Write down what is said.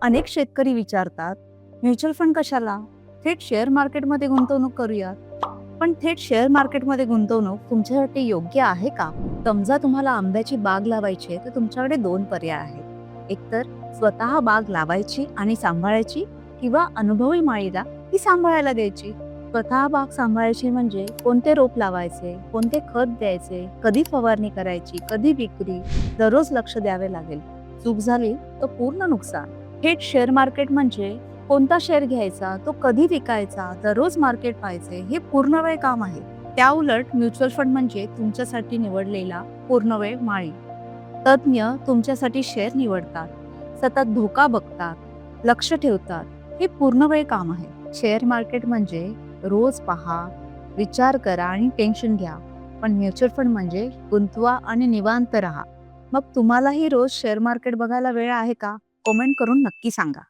अनेक शेतकरी विचारतात, म्युच्युअल फंड कशाला? थेट शेअर मार्केटमध्ये गुंतवणूक करूयात. पण थेट शेअर मार्केटमध्ये गुंतवणूक तुमच्यासाठी योग्य आहे का? समजा तुम्हाला आंब्याची बाग लावायची आहे, तर तुमच्याकडे 2 पर्याय आहेत. एकतर स्वतः बाग लावायची आणि सांभाळायची किंवा अनुभवी माळीला ती सांभाळायला द्यायची. स्वतः बाग सांभाळायची म्हणजे कोणते रोप लावायचे, कोणते खत द्यायचे, कधी फवारणी करायची, कधी विक्री, दररोज लक्ष द्यावे लागेल. चूक झाली तर पूर्ण नुकसान. थेट शेअर मार्केट म्हणजे कोणता शेअर घ्यायचा, तो कधी विकायचा, दररोज मार्केट पाहायचे, हे पूर्णवेळ काम आहे. त्या उलट म्युच्युअल फंड म्हणजे तुमच्यासाठी निवडलेला पूर्णवेळ माळी. तज्ञ तुमच्यासाठी शेअर निवडतात, सतत धोका बघतात, लक्ष ठेवतात. हे पूर्णवेळ काम आहे. शेअर मार्केट म्हणजे रोज पहा, विचार करा आणि टेन्शन घ्या. पण म्युच्युअल फंड म्हणजे गुंतवा आणि निवांत राहा. मग तुम्हालाही रोज शेअर मार्केट बघायला वेळ आहे का? कमेंट करून नक्की सांगा.